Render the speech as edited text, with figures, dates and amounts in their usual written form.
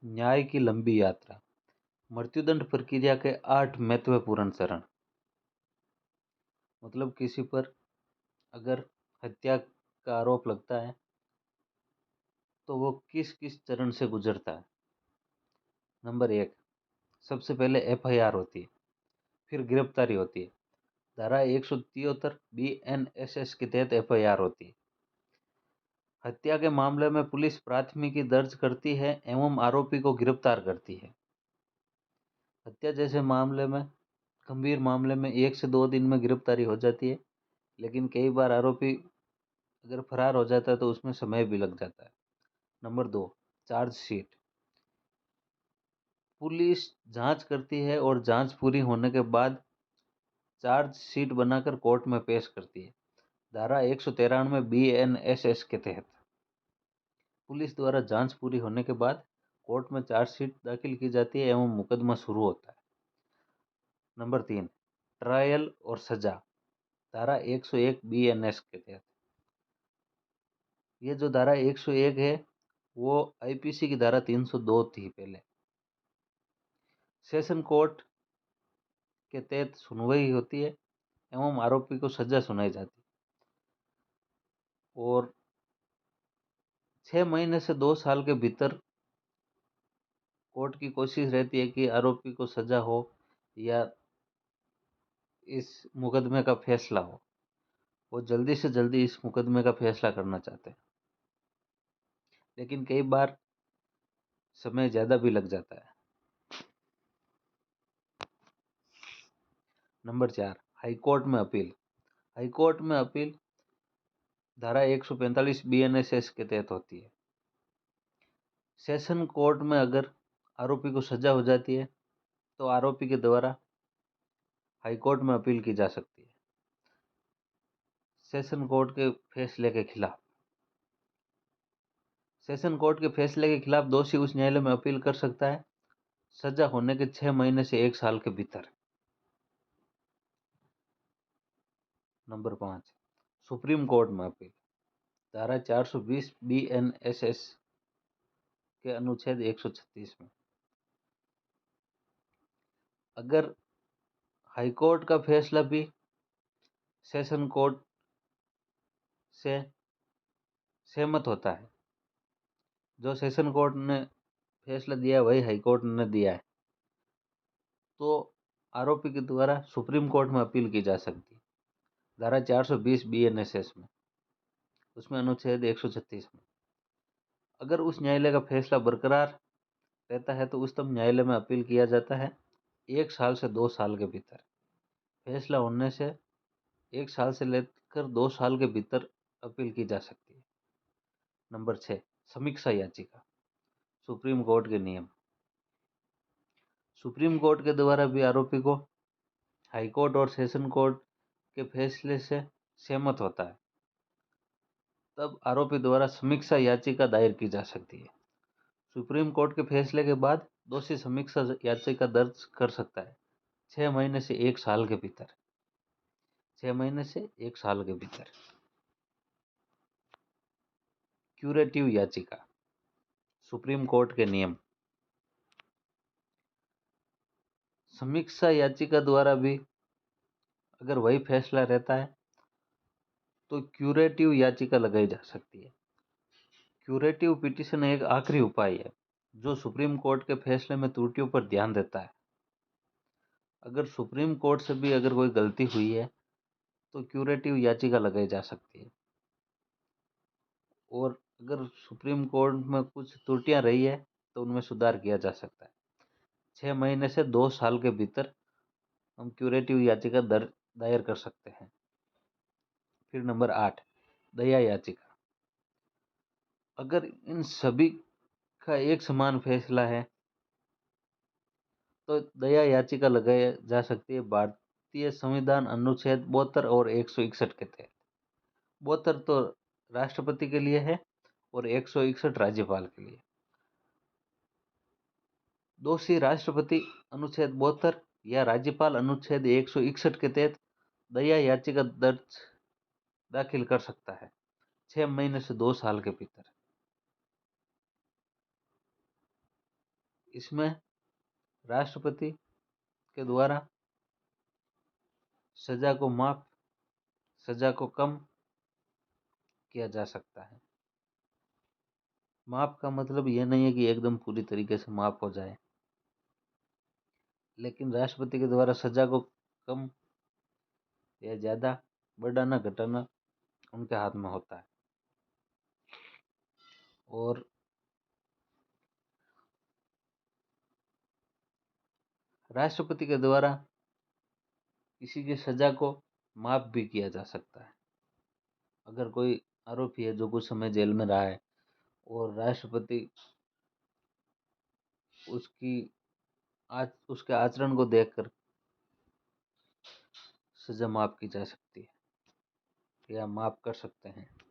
न्याय की लंबी यात्रा। मृत्युदंड प्रक्रिया के 8 महत्वपूर्ण चरण। मतलब किसी पर अगर हत्या का आरोप लगता है तो वो किस किस चरण से गुजरता है। नंबर 1, सबसे पहले FIR होती है, फिर गिरफ्तारी होती है। धारा 173 BNSS के तहत FIR होती है। हत्या के मामले में पुलिस प्राथमिकी दर्ज करती है एवं आरोपी को गिरफ्तार करती है। हत्या जैसे मामले में, गंभीर मामले में 1 से 2 दिन में गिरफ्तारी हो जाती है, लेकिन कई बार आरोपी अगर फरार हो जाता है तो उसमें समय भी लग जाता है। Number 2, chargesheet. पुलिस जांच करती है और जांच पूरी होने के बाद चार्जशीट बनाकर कोर्ट में पेश करती है। धारा 193 BNSS के तहत पुलिस द्वारा जांच पूरी होने के बाद कोर्ट में चार्जशीट दाखिल की जाती है एवं मुकदमा शुरू होता है। नंबर 3, ट्रायल और सजा। धारा 101 BNS के तहत। ये जो धारा 101 है वो IPC की धारा 302 थी पहले। सेशन कोर्ट के तहत सुनवाई होती है एवं आरोपी को सजा सुनाई जाती है और 6 महीने से 2 साल के भीतर कोर्ट की कोशिश रहती है कि आरोपी को सजा हो या इस मुकदमे का फैसला हो। वो जल्दी से जल्दी इस मुकदमे का फैसला करना चाहते हैं, लेकिन कई बार समय ज़्यादा भी लग जाता है। नंबर 4, हाईकोर्ट में अपील। हाईकोर्ट में अपील धारा 145 BNSS के तहत होती है। सेशन कोर्ट में अगर आरोपी को सजा हो जाती है तो आरोपी के द्वारा हाईकोर्ट में अपील की जा सकती है सेशन कोर्ट के फैसले के खिलाफ। सेशन कोर्ट के फैसले के खिलाफ दोषी उच्च न्यायालय में अपील कर सकता है सजा होने के 6 महीने से 1 साल के भीतर। नंबर 5, सुप्रीम कोर्ट में अपील। धारा 420 BNSS के अनुच्छेद 136 में अगर हाईकोर्ट का फैसला भी सेशन कोर्ट से सहमत होता है, जो सेशन कोर्ट ने फैसला दिया है वही हाईकोर्ट ने दिया है, तो आरोपी के द्वारा सुप्रीम कोर्ट में अपील की जा सकती है। धारा 420 BNSS में, उसमें अनुच्छेद 136 में अगर उस न्यायालय का फैसला बरकरार रहता है तो उच्चतम न्यायालय में अपील किया जाता है 1 साल से 2 साल के भीतर। फैसला होने से 1 साल से लेकर 2 साल के भीतर अपील की जा सकती है। नंबर 6, समीक्षा याचिका। सुप्रीम कोर्ट के नियम। सुप्रीम कोर्ट के द्वारा भी आरोपी को हाई कोर्ट और सेशन कोर्ट के फैसले से सहमत होता है तब आरोपी द्वारा समीक्षा याचिका दायर की जा सकती है। सुप्रीम कोर्ट के फैसले के बाद दोषी समीक्षा याचिका दर्ज कर सकता है 6 महीने से 1 साल के भीतर। 6 महीने से 1 साल के भीतर। क्यूरेटिव याचिका। सुप्रीम कोर्ट के नियम। समीक्षा याचिका द्वारा भी अगर वही फैसला रहता है तो क्यूरेटिव याचिका लगाई जा सकती है। क्यूरेटिव पिटीशन एक आखिरी उपाय है जो सुप्रीम कोर्ट के फैसले में त्रुटियों पर ध्यान देता है। अगर सुप्रीम कोर्ट से भी अगर कोई गलती हुई है तो क्यूरेटिव याचिका लगाई जा सकती है और अगर सुप्रीम कोर्ट में कुछ त्रुटियां रही है तो उनमें सुधार किया जा सकता है। 6 महीने से 2 साल के भीतर हम क्यूरेटिव याचिका दायर कर सकते हैं। फिर नंबर 8, दया याचिका। अगर इन सभी का एक समान फैसला है तो दया याचिका लगाई जा सकती है भारतीय संविधान अनुच्छेद 72 और 161 के तहत। 72 तो राष्ट्रपति के लिए है और 161 राज्यपाल के लिए। दोषी राष्ट्रपति अनुच्छेद 72 या राज्यपाल अनुच्छेद 161 के तहत दया याचिका दाखिल कर सकता है 6 महीने से 2 साल के भीतर। इसमें राष्ट्रपति के द्वारा सजा को माफ, सजा को कम किया जा सकता है। माफ का मतलब यह नहीं है कि एकदम पूरी तरीके से माफ हो जाए, लेकिन राष्ट्रपति के द्वारा सजा को कम या ज्यादा, बढ़ाना घटाना उनके हाथ में होता है। और राष्ट्रपति के द्वारा किसी की सजा को माफ भी किया जा सकता है। अगर कोई आरोपी है जो कुछ समय जेल में रहा है और राष्ट्रपति उसके आचरण को देखकर सजा माफ की जा सकती है या माफ कर सकते हैं।